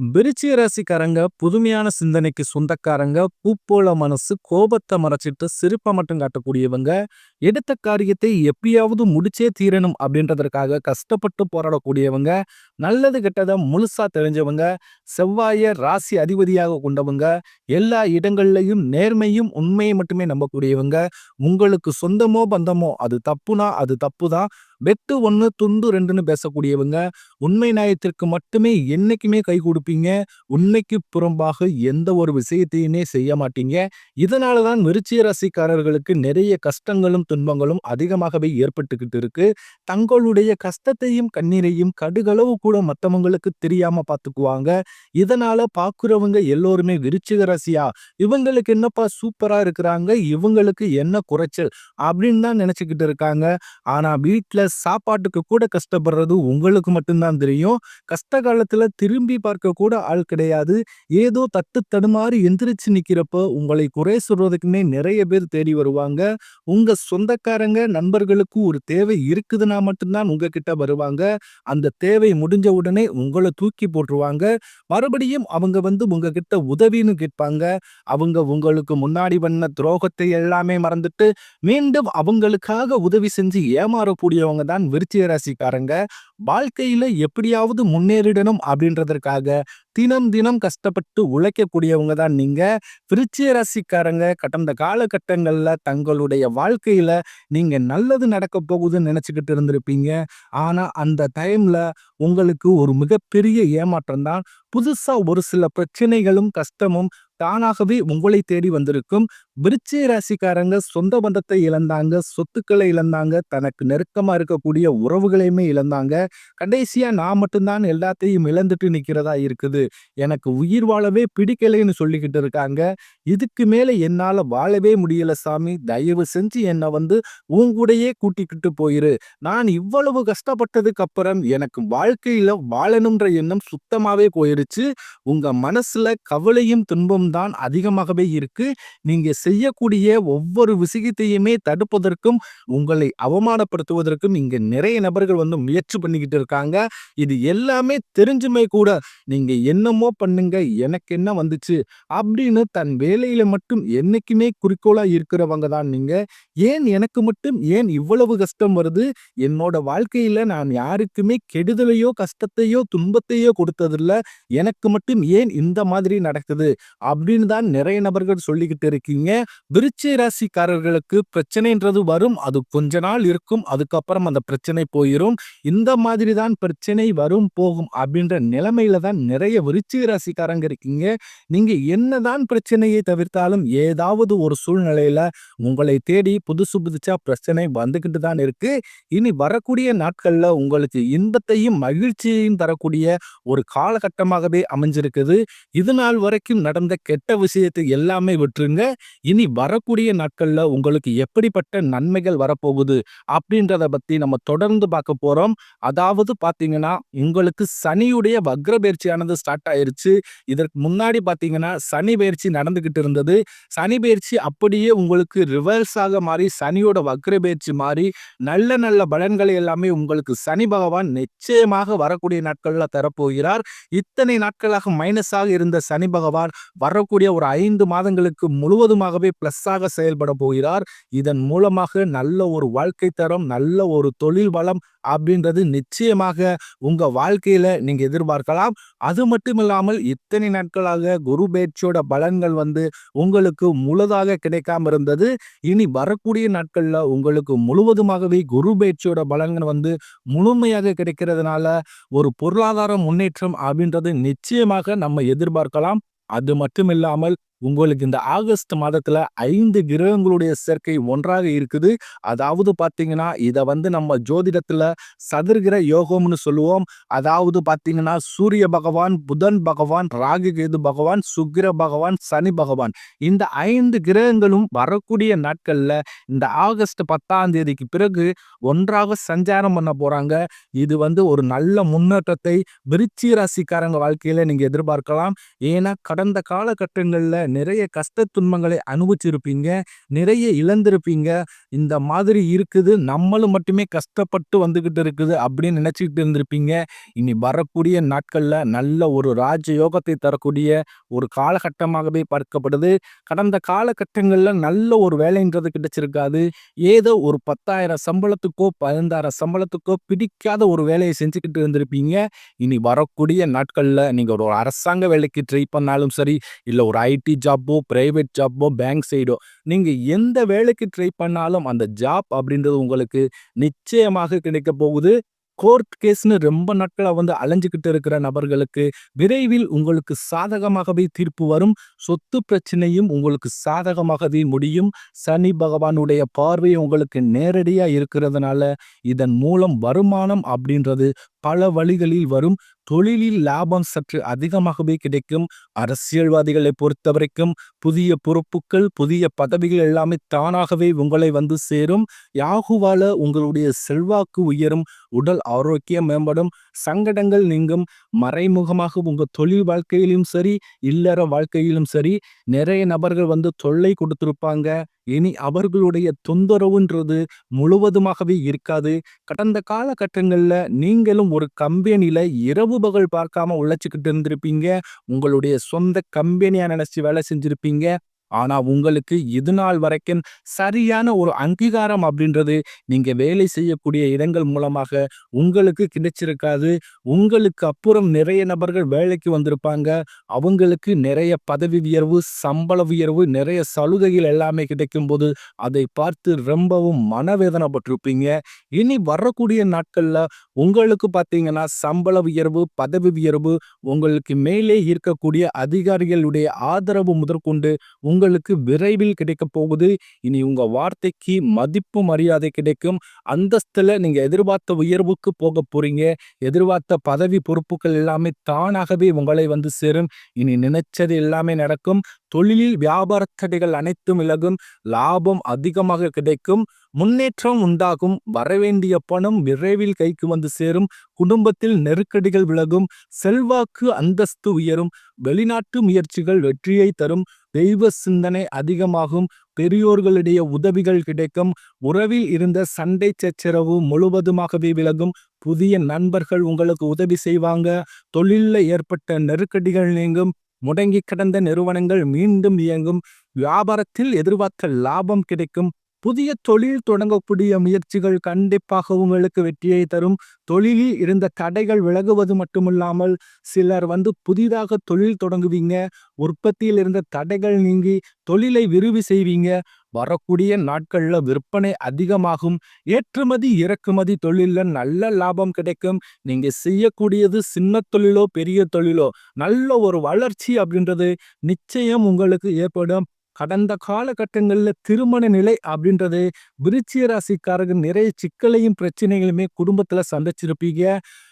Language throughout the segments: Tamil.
விருச்சிக ராசிக்காரங்க புதுமையான சிந்தனைக்கு சொந்தக்காரங்க, பூ போல மனசு, கோபத்தை மறைச்சிட்டு சிரிப்பை மட்டும் காட்டக்கூடியவங்க, எடுத்த காரியத்தை எப்படியாவது முடிச்சே தீரணும் அப்படின்றதற்காக கஷ்டப்பட்டு போராடக்கூடியவங்க, நல்லது கெட்டதை முழுசா தெரிஞ்சவங்க, செவ்வாய ராசி அதிபதியாக கொண்டவங்க, எல்லா இடங்கள்லையும் நேர்மையும் உண்மையை மட்டுமே நம்பக்கூடியவங்க, உங்களுக்கு சொந்தமோ பந்தமோ அது தப்புனா அது தப்பு தான், வெட்டு ஒன்று துண்டு ரெண்டுன்னு பேசக்கூடியவங்க, உண்மை நியாயத்திற்கு மட்டுமே என்னைக்குமே கை கொடுப்பீங்க. உண்மைக்கு புறம்பாக எந்த ஒரு விஷயத்தையுமே செய்ய மாட்டீங்க. இதனாலதான் விருச்சிக ராசிக்காரர்களுக்கு நிறைய கஷ்டங்களும் துன்பங்களும் அதிகமாகவே ஏற்பட்டுக்கிட்டு இருக்கு. தங்களுடைய கஷ்டத்தையும் கண்ணீரையும் கடுகளவு கூட மத்தவங்களுக்கு தெரியாம பார்த்துக்குவாங்க. இதனால பார்க்கிறவங்க எல்லோருமே விருச்சிக ராசியா, இவங்களுக்கு என்னப்பா சூப்பரா இருக்கிறாங்க, இவங்களுக்கு என்ன குறைச்சல் அப்படின்னு தான் நினைச்சுக்கிட்டு இருக்காங்க. ஆனா வீட்ல சாப்பாட்டுக்கு கூட கஷ்டப்படுறது உங்களுக்கு மட்டும்தான் தெரியும். கஷ்ட காலத்துல திரும்பி பார்க்க கூட ஆள் கிடையாது. ஏதோ தட்டு தடுமாறி எந்திரிச்சு நிக்கிறப்ப உங்களை குறை சொல்றதுக்குன்னே நிறைய பேர் தேடி வருவாங்க. உங்க சொந்தக்காரங்க நண்பர்களுக்கு ஒரு தேவை இருக்குதுன்னா மட்டும்தான் உங்ககிட்ட வருவாங்க. அந்த தேவை முடிஞ்ச உடனே உங்களை தூக்கி போட்டுருவாங்க. மறுபடியும் அவங்க வந்து உங்ககிட்ட உதவின்னு கேட்பாங்க. அவங்க உங்களுக்கு முன்னாடி பண்ண துரோகத்தை எல்லாமே மறந்துட்டு மீண்டும் அவங்களுக்காக உதவி செஞ்சு ஏமாறக்கூடியவங்க தான் விருச்சிக ராசிக்காரங்க. வாழ்க்கையில எப்படியாவது முன்னேறிடணும் அப்படின்றதற்காக தினம் தினம் கஷ்டப்பட்டு உழைக்கக்கூடியவங்க தான் நீங்க. விருச்சிக ராசிக்காரங்க கடந்த காலகட்டங்கள்ல தங்களுடைய வாழ்க்கையில நீங்க நல்லது நடக்க போகுதுன்னு நினைச்சுக்கிட்டு இருந்திருப்பீங்க. ஆனா அந்த டைம்ல உங்களுக்கு ஒரு மிகப்பெரிய ஏமாற்றம் தான். புதுசா ஒரு சில பிரச்சனைகளும் கஷ்டமும் தானாகவே உங்களை தேடி வந்திருக்கும். விருச்சிக ராசிக்காரங்க சொந்த பந்தத்தை இழந்தாங்க, சொத்துக்களை இழந்தாங்க, தனக்கு நெருக்கமா இருக்கக்கூடிய உறவுகளையுமே இழந்தாங்க. கடைசியா நான் மட்டும்தான் எல்லாத்தையும் இழந்துட்டு நிக்கிறதா இருக்குது, எனக்கு உயிர் வாழவே பிடிக்கலைன்னு சொல்லிக்கிட்டு இருக்காங்க. இதுக்கு மேல என்னால வாழவே முடியல சாமி, தயவு செஞ்சு என்னை வந்து உங்கூடையே கூட்டிக்கிட்டு போயிரு. நான் இவ்வளவு கஷ்டப்பட்டதுக்கு அப்புறம் எனக்கு வாழ்க்கையில வாழணும்ன்ற எண்ணம் சுத்தமாவே போயிருச்சு. உங்க மனசுல கவலையும் துன்பம் தான் அதிகமாகவே இருக்கு. நீங்க செய்யக்கூடிய ஒவ்வொரு விஷயத்தையுமே தடுப்பதற்கும் உங்களை அவமானப்படுத்துவதற்கும் இங்க நிறைய நபர்கள் வந்து முயற்சி பண்ணிக்கிட்டு இருக்காங்க. இது எல்லாமே தெரிஞ்சுமே கூட நீங்க என்னமோ பண்ணுங்க, எனக்கு என்ன வந்துச்சு அப்படின்னு தன் வேலையில மட்டும் என்னைக்குமே குறிக்கோளா இருக்கிறவங்க தான் நீங்க. ஏன் எனக்கு மட்டும் ஏன் இவ்வளவு கஷ்டம் வருது, என்னோட வாழ்க்கையில நான் யாருக்குமே கெடுதலையோ கஷ்டத்தையோ துன்பத்தையோ கொடுத்ததில்ல, எனக்கு மட்டும் ஏன் இந்த மாதிரி நடக்குது அப்படின்னு தான் நிறைய நபர்கள் சொல்லிக்கிட்டு இருக்கீங்க. விருச்சிக ராசிக்காரர்களுக்கு பிரச்சனைன்றது வரும், அது கொஞ்ச நாள் இருக்கும், அதுக்கப்புறம் அந்த பிரச்சனை போயிரும். இந்த மாதிரி தான் பிரச்சனை வரும் போகும் அப்படின்ற நிலைமையில தான் நிறைய விருச்சிக ராசிக்காரங்க இருக்கீங்க. நீங்க என்னதான் பிரச்சனையை தவிர்த்தாலும் ஏதாவது ஒரு சூழ்நிலையில உங்களை தேடி புதுசு புதுசா பிரச்சனை வந்துகிட்டு தான் இருக்கு. இனி வரக்கூடிய நாட்கள்ல உங்களுக்கு இன்பத்தையும் மகிழ்ச்சியையும் தரக்கூடிய ஒரு காலகட்டமாகவே அமைஞ்சிருக்குது. இது நாள் வரைக்கும் நடந்த கெட்ட விஷயத்தை எல்லாமே விட்டுருங்க. இனி வரக்கூடிய நாட்கள்ல உங்களுக்கு எப்படிப்பட்ட நன்மைகள் வரப்போகுது அப்படின்றத பத்தி நம்ம தொடர்ந்து பார்க்க போறோம். அதாவது பாத்தீங்கன்னா, உங்களுக்கு சனியுடைய வக்ர பயிற்சியானது ஸ்டார்ட் ஆயிருச்சு. இதற்கு முன்னாடி பாத்தீங்கன்னா சனி பயிற்சி நடந்துகிட்டு இருந்தது. சனி பயிற்சி அப்படியே உங்களுக்கு ரிவர்ஸாக மாறி சனியோட வக்ர பயிற்சி மாறி நல்ல நல்ல பலன்களை எல்லாமே உங்களுக்கு சனி பகவான் நிச்சயமாக வரக்கூடிய நாட்கள்ல தரப்போகிறார். இத்தனை நாட்களாக மைனஸாக இருந்த சனி பகவான் வரக்கூடிய ஒரு 5 மாதங்களுக்கு முழுவதுமாகவே பிளஸ்ஸாக செயல்பட போகிறார். இதன் மூலமாக நல்ல ஒரு வாழ்க்கை தரம், நல்ல ஒரு தொழில் வளம் அப்படின்றது நிச்சயமாக உங்க வாழ்க்கையில நீங்க எதிர்பார்க்கலாம். அது மட்டும் இல்லாமல் இத்தனை நாட்களாக குரு பயிற்சியோட பலன்கள் வந்து உங்களுக்கு முழுதாக கிடைக்காம இருந்தது. இனி வரக்கூடிய நாட்கள்ல உங்களுக்கு முழுவதுமாகவே குரு பயிற்சியோட பலன்கள் வந்து முழுமையாக கிடைக்கிறதுனால ஒரு பொருளாதார முன்னேற்றம் அப்படின்றது நிச்சயமாக நம்ம எதிர்பார்க்கலாம். அது மட்டும் இல்லாமல் உங்களுக்கு இந்த ஆகஸ்ட் மாதத்துல 5 கிரகங்களுடைய சேர்க்கை ஒன்றாக இருக்குது. அதாவது பாத்தீங்கன்னா இத வந்து நம்ம ஜோதிடத்துல சதுர்கிர யோகம்னு சொல்லுவோம். அதாவது பாத்தீங்கன்னா சூரிய பகவான், புதன் பகவான், ராகு கேது பகவான், சுக்கிர பகவான், சனி பகவான், இந்த 5 கிரகங்களும் வரக்கூடிய நாட்கள்ல இந்த ஆகஸ்ட் 10ஆம் தேதிக்கு பிறகு ஒன்றாக சஞ்சாரம் பண்ண போறாங்க. இது வந்து ஒரு நல்ல முன்னேற்றத்தை விருச்சிக ராசிக்காரங்க வாழ்க்கையில நீங்க எதிர்பார்க்கலாம். ஏன்னா கடந்த காலகட்டங்கள்ல நிறைய கஷ்ட துன்பங்களை அனுபவிச்சிருப்பீங்க. நிறைய இழந்திருப்பீங்க. இந்த மாதிரி இருக்குது. நம்மளும் மட்டுமே கஷ்டப்பட்டு வந்துகிட்டு இருக்குது அப்படின்னு நினைச்சுக்கிட்டு இருந்திருப்பீங்க. இனி வரக்கூடிய நாட்கள்ல நல்ல ஒரு ராஜயோகத்தை தரக்கூடிய ஒரு காலகட்டமாகவே பார்க்கப்படுது. கடந்த காலகட்டங்கள்ல நல்ல ஒரு வேலைன்றது கிடைச்சிருக்காது. ஏதோ ஒரு 10,000 சம்பளத்துக்கோ 15,000 சம்பளத்துக்கோ பிடிக்காத ஒரு வேலையை செஞ்சுக்கிட்டு இருந்திருப்பீங்க. இனி வரக்கூடிய நாட்கள்ல நீங்க ஒரு அரசாங்க வேலைக்கு ட்ரை பண்ணாலும் சரி, இல்ல ஒரு ஐடி ஜாப்போ, பிரைவேட் ஜாப்போ, பேங்க் சைடோ நீங்க எந்த வேலைக்கு ட்ரை பண்ணாலும் அந்த ஜாப் அப்படின்றது உங்களுக்கு நிச்சயமாக கிடைக்க போகுது. கோர்ட் கேஸ்ன்னு ரொம்ப நாட்களா அலைஞ்சுகிட்டு இருக்கிற நபர்களுக்கு விரைவில் உங்களுக்கு சாதகமாகவே தீர்ப்பு வரும். சொத்து பிரச்சனையும் உங்களுக்கு சாதகமாகவே முடியும். சனி பகவானுடைய பார்வை உங்களுக்கு நேரடியா இருக்கிறதுனால இதன் மூலம் வருமானம் அப்படின்றது பல வழிகளில் வரும். தொழிலில் லாபம் சற்று அதிகமாகவே கிடைக்கும். அரசியல்வாதிகளை பொறுத்தவரைக்கும் புதிய பொறுப்புகள், புதிய பதவிகள் எல்லாமே தானாகவே உங்களை சேரும். யாகுவால உங்களுடைய செல்வாக்கு உயரும். உடல் ஆரோக்கியம் மேம்படும். சங்கடங்கள் நீங்கும். மறைமுகமாக உங்க தொழில் வாழ்க்கையிலும் சரி, இல்லற வாழ்க்கையிலும் சரி, நிறைய நபர்கள் தொல்லை கொடுத்திருப்பாங்க. இனி அவர்களுடைய தொந்தரவுன்றது முழுவதுமாகவே இருக்காது. கடந்த காலகட்டங்கள்ல நீங்களும் ஒரு கம்பெனில இரவு பகல் பார்க்காம உழைச்சுக்கிட்டு இருந்திருப்பீங்க. உங்களுடைய சொந்த கம்பெனியா நினைச்சு வேலை செஞ்சிருப்பீங்க. ஆனா உங்களுக்கு இது நாள் வரைக்கும் சரியான ஒரு அங்கீகாரம் அப்படின்றது நீங்க வேலை செய்யக்கூடிய இடங்கள் மூலமாக உங்களுக்கு கிடைச்சிருக்காது. உங்களுக்கு அப்புறம் நிறைய நபர்கள் வேலைக்கு வந்திருப்பாங்க. அவங்களுக்கு நிறைய பதவி உயர்வு, சம்பள உயர்வு, நிறைய சலுகைகள் எல்லாமே கிடைக்கும்போது அதை பார்த்து ரொம்பவும் மனவேதனைப்பட்டிருப்பீங்க. இனி வரக்கூடிய நாட்கள்ல உங்களுக்கு பார்த்தீங்கன்னா சம்பள உயர்வு, பதவி உயர்வு, உங்களுக்கு மேலே இருக்கக்கூடிய அதிகாரிகளுடைய ஆதரவு முதற்கொண்டு உங்களுக்கு விரைவில் கிடைக்க போகுது. இனி உங்க வார்த்தைக்கு மதிப்பு மரியாதை கிடைக்கும். அந்தஸ்துல நீங்க எதிர்பார்த்த உயர்வுக்கு போக போறீங்க. எதிர்பார்த்த பதவி பொறுப்புகள் எல்லாமே தானாகவே உங்களை சேரும். இனி நினைச்சது எல்லாமே நடக்கும். தொழிலில் வியாபார தடைகள் அனைத்தும் விலகும். லாபம் அதிகமாக கிடைக்கும். முன்னேற்றம் உண்டாகும். வரவேண்டிய பணம் விரைவில் கைக்கு சேரும். குடும்பத்தில் நெருக்கடிகள் விலகும். செல்வாக்கு அந்தஸ்து உயரும். வெளிநாட்டு முயற்சிகள் வெற்றியை தரும். தெய்வ சிந்தனை அதிகமாகும். பெரியோர்களுடைய உதவிகள் கிடைக்கும். உறவில் இருந்த சண்டை சச்சரவு முழுவதுமாகவே விலகும். புதிய நண்பர்கள் உங்களுக்கு உதவி செய்வாங்க. தொழிலில் ஏற்பட்ட நெருக்கடிகள் நீங்கும். முடங்கி கிடந்த நிறுவனங்கள் மீண்டும் இயங்கும். வியாபாரத்தில் எதிர்பார்த்த லாபம் கிடைக்கும். புதிய தொழில் தொடங்கக்கூடிய முயற்சிகள் கண்டிப்பாக உங்களுக்கு வெற்றியை தரும். தொழிலில் இருந்த தடைகள் விலகுவது மட்டுமில்லாமல் சிலர் புதிதாக தொழில் தொடங்குவீங்க. உற்பத்தியில் இருந்த தடைகள் நீங்கி தொழிலை விரிவு செய்வீங்க. வரக்கூடிய நாட்கள்ல விற்பனை அதிகமாகும். ஏற்றுமதி இறக்குமதி தொழில்ல நல்ல லாபம் கிடைக்கும். நீங்க செய்யக்கூடியது சின்ன தொழிலோ பெரிய தொழிலோ நல்ல ஒரு வளர்ச்சி அப்படின்றது நிச்சயம் உங்களுக்கு ஏற்படும். கடந்த காலகட்டங்கள்ல திருமண நிலை அப்படின்றது விருச்சிக ராசிக்காரர்கள் நிறைய சிக்கலையும் பிரச்சனைகளுமே குடும்பத்துல சந்திச்சிருப்பீங்க.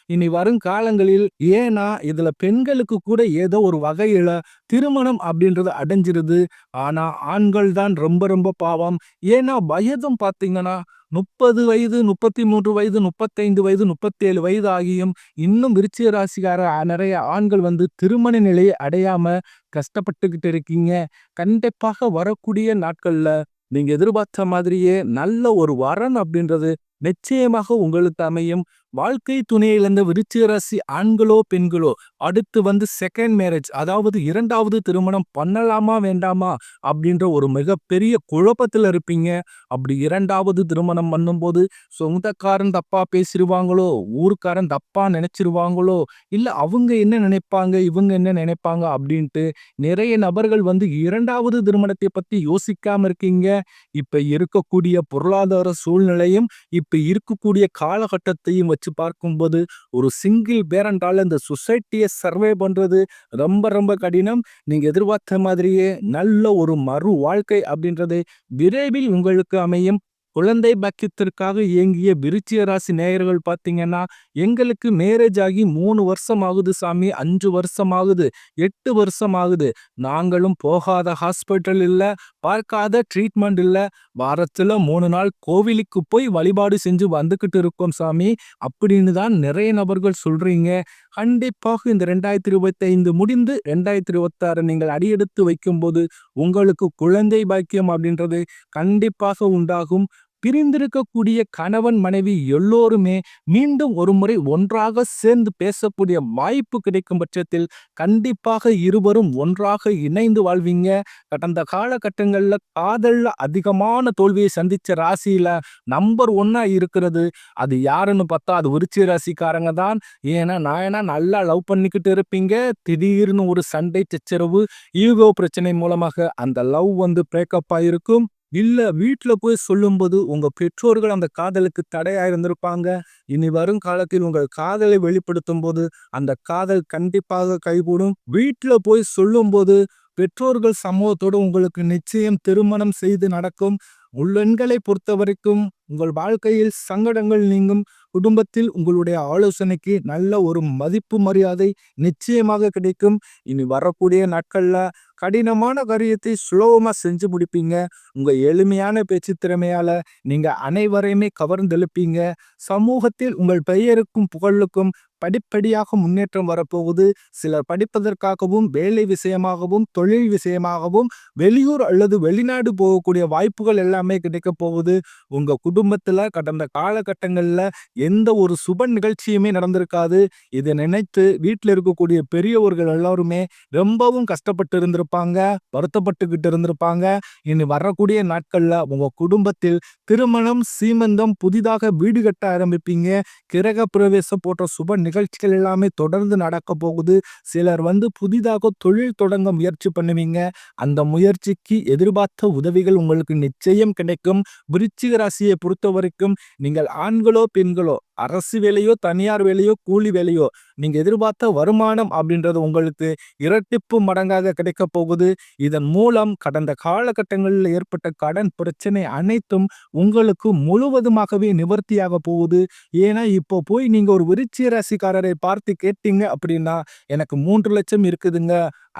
இனி வரும் காலங்களில் ஏன்னா இதுல பெண்களுக்கு கூட ஏதோ ஒரு வகையில திருமணம் அப்படின்றது அடைஞ்சிருது. ஆனா ஆண்கள் தான் ரொம்ப ரொம்ப பாவம். ஏன்னா வயதும் பார்த்தீங்கன்னா 30 வயது, 33 வயது, 35 வயது, 37 வயது ஆகியும் இன்னும் விருச்சிக ராசிக்கார நிறைய ஆண்கள் திருமண நிலையை அடையாம கஷ்டப்பட்டுக்கிட்டு இருக்கீங்க. கண்டிப்பாக வரக்கூடிய நாட்கள்ல நீங்க எதிர்பார்த்த மாதிரியே நல்ல ஒரு வரன் அப்படின்றது நிச்சயமாக உங்களுக்கு அமையும். வாழ்க்கை துணையிலிருந்து விருச்சிக ராசி ஆண்களோ பெண்களோ அடுத்து செகண்ட் மேரேஜ், அதாவது இரண்டாவது திருமணம் பண்ணலாமா வேண்டாமா அப்படின்ற ஒரு மிகப்பெரிய குழப்பத்துல இருப்பீங்க. அப்படி இரண்டாவது திருமணம் பண்ணும்போது சொந்தக்காரன் தப்பா பேசிடுவாங்களோ, ஊர்க்காரன் தப்பா நினைச்சிருவாங்களோ, இல்ல அவங்க என்ன நினைப்பாங்க, இவங்க என்ன நினைப்பாங்க அப்படின்ட்டு நிறைய நபர்கள் இரண்டாவது திருமணத்தை பத்தி யோசிக்காம இருக்கீங்க. இப்ப இருக்கக்கூடிய பொருளாதார சூழ்நிலையும் இப்ப இருக்கக்கூடிய காலகட்டத்தையும் வச்சு பார்க்கும்போது ஒரு சிங்கிள் பேரண்டால இந்த சொசைட்டியை சர்வே பண்றது ரொம்ப ரொம்ப கடினம். நீங்க எதிர்பார்த்த மாதிரியே நல்ல ஒரு மறு வாழ்க்கை அப்படின்றது விரைவில் உங்களுக்கு அமையும். குழந்தை பாக்கியத்திற்காக ஏங்கிய விருச்சிக ராசி நேயர்கள் பார்த்தீங்கன்னா, எங்களுக்கு மேரேஜ் ஆகி 3 வருஷம் ஆகுது சாமி, 5 வருஷம் ஆகுது, 8 வருஷம் ஆகுது. நாங்களும் போகாத ஹாஸ்பிட்டல் இல்ல, பார்க்காத ட்ரீட்மெண்ட் இல்ல. வாரத்துல 3 நாள் கோவிலுக்கு போய் வழிபாடு செஞ்சு வந்துகிட்டு இருக்கோம் சாமி. அப்படின்னு தான் நிறைய நபர்கள் சொல்றீங்க. கண்டிப்பாக இந்த 2025 முடிந்து 2026 நீங்கள் அடியெடுத்து வைக்கும்போது, உங்களுக்கு குழந்தை பாக்கியம் அப்படின்றது கண்டிப்பாக உண்டாகும். பிரிந்திருக்கக்கூடிய கணவன் மனைவி எல்லோருமே மீண்டும் ஒரு முறை ஒன்றாக சேர்ந்து பேசக்கூடிய வாய்ப்பு கிடைக்கும் பட்சத்தில் கண்டிப்பாக இருவரும் ஒன்றாக இணைந்து வாழ்வீங்க. கடந்த காலகட்டங்கள்ல காதல்ல அதிகமான தோல்வியை சந்திச்ச ராசியில நம்பர் 1 இருக்கிறது அது யாருன்னு பார்த்தா அது விருச்சிக ராசிக்காரங்க தான். ஏன்னா நல்லா லவ் பண்ணிக்கிட்டு இருப்பீங்க, திடீர்னு ஒரு சண்டை சச்சரவு, ஈகோ பிரச்சனை மூலமாக அந்த லவ் பிரேக்கப் ஆயிருக்கும். இல்ல வீட்ல போய் சொல்லும்போது உங்க பெற்றோர்கள் அந்த காதலுக்கு தடையா இருந்திருப்பாங்க. இனி வரும் காலத்தில் உங்கள் காதலை வெளிப்படுத்தும் போது அந்த காதல் கண்டிப்பாக கைகூடும். வீட்ல போய் சொல்லும்போது பெற்றோர்கள் சம்மதத்தோடு உங்களுக்கு நிச்சயம் திருமணம் செய்து நடக்கும். பெண்களை பொறுத்தவரைக்கும் உங்கள் வாழ்க்கையில் சங்கடங்கள் நீங்கும். குடும்பத்தில் உங்களுடைய ஆலோசனைக்கு நல்ல ஒரு மதிப்பு மரியாதை நிச்சயமாக கிடைக்கும். இனி வரக்கூடிய நாட்கள்ல கடினமான காரியத்தை சுலபமா செஞ்சு முடிப்பீங்க. உங்க எளிமையான பேச்சு திறமையால நீங்க அனைவரையுமே கவர்ந்தெழுப்பீங்க. சமூகத்தில் உங்கள் பெயருக்கும் புகழுக்கும் படிப்படியாக முன்னேற்றம் வரப்போகுது. சிலர் படிப்பதற்காகவும் வேலை விஷயமாகவும் தொழில் விஷயமாகவும் வெளியூர் அல்லது வெளிநாடு போகக்கூடிய வாய்ப்புகள் எல்லாமே கிடைக்க போகுது. உங்க குடும்பத்துல கடந்த காலகட்டங்கள்ல எந்த ஒரு சுப நிகழ்ச்சியுமே நடந்திருக்காது. இதை நினைத்து வீட்டில் இருக்கக்கூடிய பெரியவர்கள் எல்லாருமே ரொம்பவும் கஷ்டப்பட்டு இருந்திருப்பாங்க, வருத்தப்பட்டுக்கிட்டு இருந்திருப்பாங்க. இனி வரக்கூடிய நாட்கள்ல உங்க குடும்பத்தில் திருமணம், சீமந்தம், புதிதாக வீடு கட்ட ஆரம்பிப்பீங்க. கிரக பிரவேசம் போன்ற சுப நிகழ்ச்சிகள் எல்லாமே தொடர்ந்து நடக்க போகுது. சிலர் புதிதாக தொழில் தொடங்க முயற்சி பண்ணுவீங்க. அந்த முயற்சிக்கு எதிர்பார்த்த உதவிகள் உங்களுக்கு நிச்சயம் கிடைக்கும். விருச்சிக ராசியை பொறுத்த வரைக்கும் நீங்கள் ஆண்களோ பெண்களோ அரசு வேலையோ தனியார் வேலையோ கூலி வேலையோ நீங்க எதிர்பார்த்த வருமானம் அப்படின்றது உங்களுக்கு இரட்டிப்பு மடங்காக கிடைக்க போகுது. இதன் மூலம் கடந்த காலகட்டங்களில் ஏற்பட்ட கடன் பிரச்சனை அனைத்தும் உங்களுக்கு முழுவதுமாகவே நிவர்த்தியாக போகுது. ஏன்னா இப்போ போய் நீங்க ஒரு விருச்சிக ராசிக்காரரை பார்த்து கேட்டீங்க அப்படின்னா எனக்கு 3 லட்சம் இருக்குதுங்க,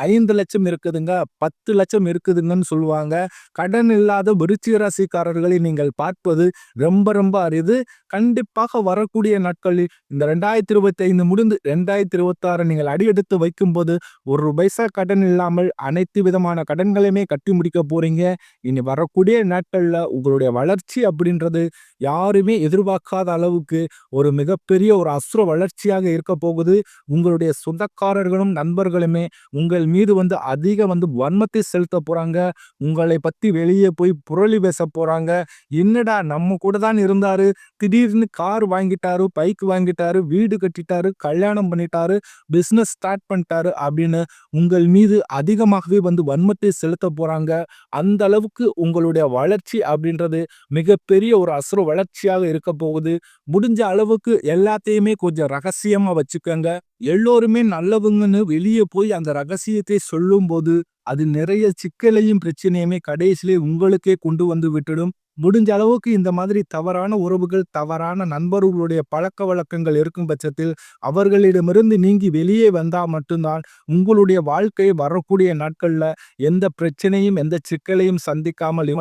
5 லட்சம் இருக்குதுங்க, 10 லட்சம் இருக்குதுங்கன்னு சொல்லுவாங்க. கடன் இல்லாத விருச்சிக ராசிக்காரர்களை நீங்கள் பார்ப்பது ரொம்ப ரொம்ப அரிது. கண்டிப்பாக வரக்கூடிய நாட்களில் இந்த 2025 முடிந்து 2026 நீங்கள் அடியெடுத்து வைக்கும்போது ஒரு பைசா கடன் இல்லாமல் அனைத்து விதமான கடன்களையுமே கட்டி முடிக்க போறீங்க. இனி வரக்கூடிய நாட்கள்ல உங்களுடைய வளர்ச்சி அப்படின்றது யாருமே எதிர்பார்க்காத அளவுக்கு ஒரு மிகப்பெரிய ஒரு அசுர வளர்ச்சியாக இருக்க போகுது. உங்களுடைய சொந்தக்காரர்களும் நண்பர்களுமே உங்கள் மீது அதிக வன்மத்தை செலுத்த போறாங்க. உங்களை பத்தி வெளியே போய் புரளி பேச போறாங்க. என்னடா நம்ம கூட தான் இருந்தாரு, திடீர்னு கார் வாங்கிட்டாரு, பைக் வாங்கிட்டாரு, வீடு கட்டிட்டாரு, கல்யாணம் பண்ணிட்டாரு, பிசினஸ் ஸ்டார்ட் பண்ணிட்டாரு அப்படின்னு உங்கள் மீது அதிகமாகவே வன்மத்தை செலுத்த போறாங்க. அந்த அளவுக்கு உங்களுடைய வளர்ச்சி அப்படின்றது மிகப்பெரிய ஒரு அசுர வளர்ச்சியாக இருக்க போகுது. முடிஞ்ச அளவுக்கு எல்லாத்தையுமே கொஞ்சம் ரகசியமா வச்சுக்கோங்க. எல்லோருமே நல்லவங்கன்னு வெளியே போய் அந்த ரகசியத்தை சொல்லும்போது அது நிறைய சிக்கலையும் பிரச்சனையுமே கடைசியிலே உங்களுக்கே கொண்டு விட்டுடும். முடிஞ்ச அளவுக்கு இந்த மாதிரி தவறான உறவுகள், தவறான நண்பர்களுடைய பழக்க வழக்கங்கள் இருக்கும் பட்சத்தில் அவர்களிடமிருந்து நீங்கி வெளியே வந்தா மட்டும்தான் உங்களுடைய வாழ்க்கை வரக்கூடிய நாட்கள்ல எந்த பிரச்சனையும் எந்த சிக்கலையும் சந்திக்காமல்